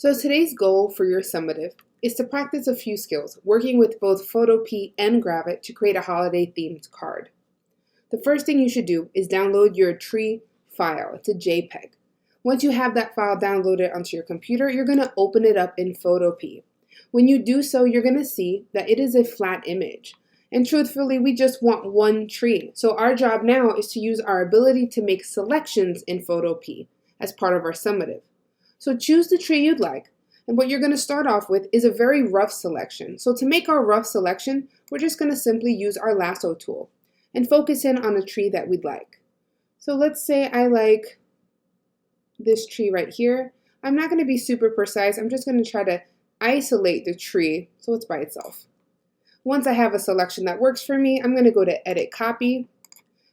So today's goal for your summative is to practice a few skills, working with both Photopea and Gravit to create a holiday-themed card. The first thing you should do is download your tree file. It's a JPEG. Once you have that file downloaded onto your computer, you're going to open it up in Photopea. When you do so, you're going to see that it is a flat image. And truthfully, we just want one tree. So our job now is to use our ability to make selections in Photopea as part of our summative. So choose the tree you'd like, and what you're going to start off with is a very rough selection. So to make our rough selection, we're just going to simply use our lasso tool and focus in on a tree that we'd like. So let's say I like this tree right here. I'm not going to be super precise. I'm just going to try to isolate the tree so it's by itself. Once I have a selection that works for me, I'm going to go to Edit Copy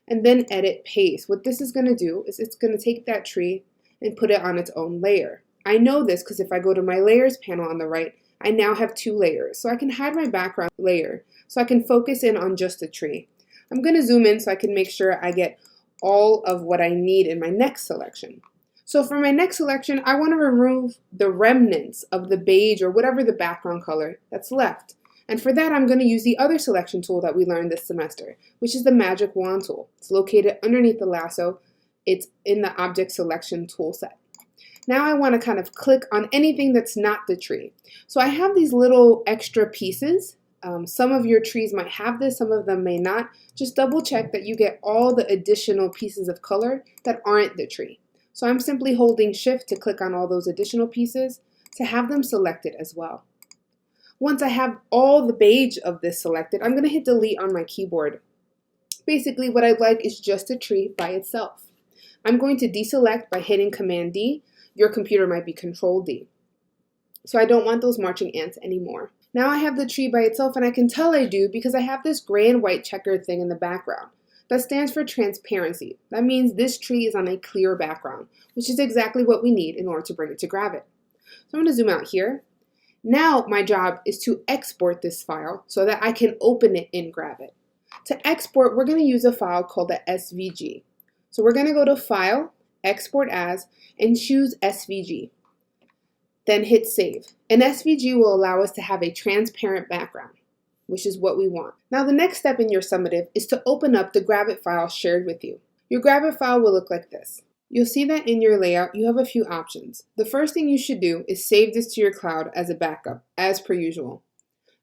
and then Edit Paste. What this is going to do is it's going to take that tree and put it on its own layer. I know this because if I go to my layers panel on the right, I now have two layers. So I can hide my background layer so I can focus in on just the tree. I'm going to zoom in so I can make sure I get all of what I need in my next selection. So for my next selection, I want to remove the remnants of the beige or whatever the background color that's left. And for that, I'm going to use the other selection tool that we learned this semester, which is the Magic Wand tool. It's located underneath the lasso. It's in the Object Selection tool set. Now I want to kind of click on anything that's not the tree. So I have these little extra pieces. Some of your trees might have this, some of them may not. Just double check that you get all the additional pieces of color that aren't the tree. So I'm simply holding Shift to click on all those additional pieces to have them selected as well. Once I have all the beige of this selected, I'm going to hit Delete on my keyboard. Basically, what I'd like is just a tree by itself. I'm going to deselect by hitting Command D. Your computer might be Control D. So I don't want those marching ants anymore. Now I have the tree by itself, and I can tell I do because I have this gray and white checkered thing in the background. That stands for transparency. That means this tree is on a clear background, which is exactly what we need in order to bring it to Gravit. So I'm going to zoom out here. Now my job is to export this file so that I can open it in Gravit. To export, we're going to use a file called the SVG. So we're going to go to File, Export As, and choose SVG. Then hit Save. An SVG will allow us to have a transparent background, which is what we want. Now the next step in your summative is to open up the Gravit file shared with you. Your Gravit file will look like this. You'll see that in your layout you have a few options. The first thing you should do is save this to your cloud as a backup, as per usual.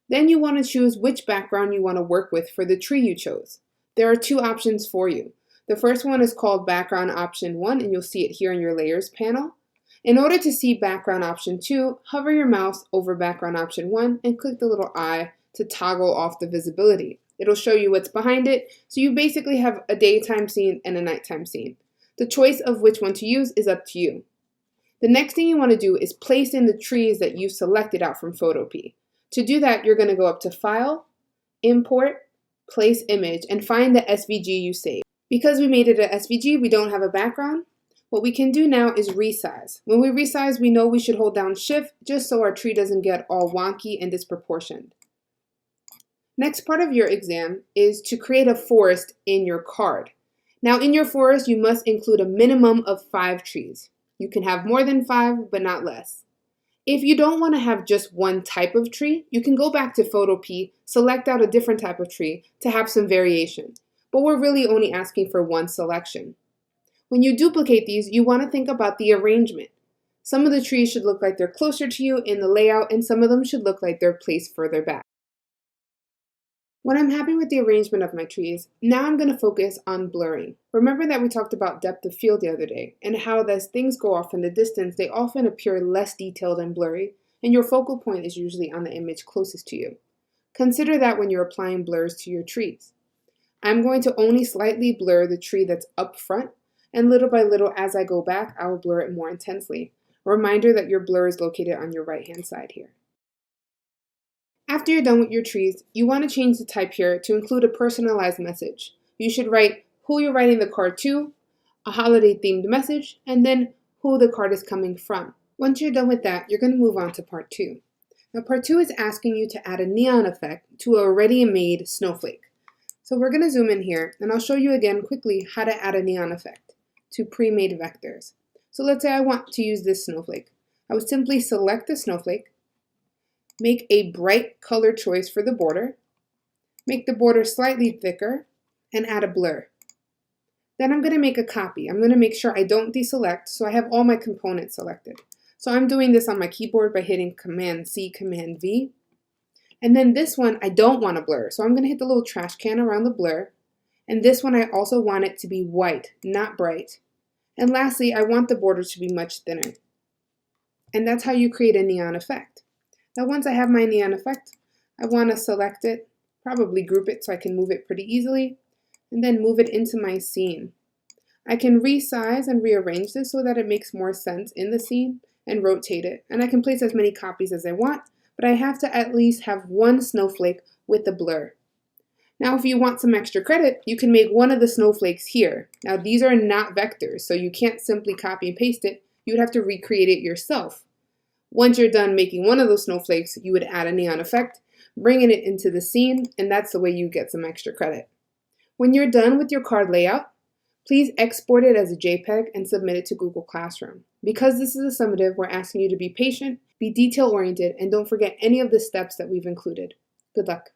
Then you want to choose which background you want to work with for the tree you chose. There are two options for you. The first one is called Background Option 1, and you'll see it here in your Layers panel. In order to see Background Option 2, hover your mouse over Background Option 1 and click the little eye to toggle off the visibility. It'll show you what's behind it, so you basically have a daytime scene and a nighttime scene. The choice of which one to use is up to you. The next thing you want to do is place in the trees that you've selected out from Photopea. To do that, you're going to go up to File, Import, Place Image, and find the SVG you saved. Because we made it an SVG, we don't have a background. What we can do now is resize. When we resize, we know we should hold down Shift just so our tree doesn't get all wonky and disproportioned. Next part of your exam is to create a forest in your card. Now in your forest, you must include a minimum of 5 trees. You can have more than 5, but not less. If you don't want to have just one type of tree, you can go back to Photopea, select out a different type of tree to have some variation. But we're really only asking for one selection. When you duplicate these, you want to think about the arrangement. Some of the trees should look like they're closer to you in the layout, and some of them should look like they're placed further back. When I'm happy with the arrangement of my trees, now I'm going to focus on blurring. Remember that we talked about depth of field the other day, and how as things go off in the distance, they often appear less detailed and blurry, and your focal point is usually on the image closest to you. Consider that when you're applying blurs to your trees. I'm going to only slightly blur the tree that's up front, and little by little as I go back, I will blur it more intensely. A reminder that your blur is located on your right-hand side here. After you're done with your trees, you want to change the type here to include a personalized message. You should write who you're writing the card to, a holiday-themed message, and then who the card is coming from. Once you're done with that, you're going to move on to part 2. Now part 2 is asking you to add a neon effect to an already made snowflake. So we're going to zoom in here, and I'll show you again quickly how to add a neon effect to pre-made vectors. So let's say I want to use this snowflake. I would simply select the snowflake, make a bright color choice for the border, make the border slightly thicker, and add a blur. Then I'm going to make a copy. I'm going to make sure I don't deselect, so I have all my components selected. So I'm doing this on my keyboard by hitting Command C, Command V. And then this one, I don't want to blur, so I'm going to hit the little trash can around the blur. And this one, I also want it to be white, not bright. And lastly, I want the border to be much thinner. And that's how you create a neon effect. Now once I have my neon effect, I want to select it, probably group it so I can move it pretty easily, and then move it into my scene. I can resize and rearrange this so that it makes more sense in the scene and rotate it. And I can place as many copies as I want, but I have to at least have one snowflake with the blur. Now if you want some extra credit, you can make one of the snowflakes here. Now these are not vectors, so you can't simply copy and paste it. You would have to recreate it yourself. Once you're done making one of those snowflakes, you would add a neon effect, bringing it into the scene, and that's the way you get some extra credit. When you're done with your card layout, please export it as a JPEG and submit it to Google Classroom. Because this is a summative, we're asking you to be patient, be detail-oriented, and don't forget any of the steps that we've included. Good luck.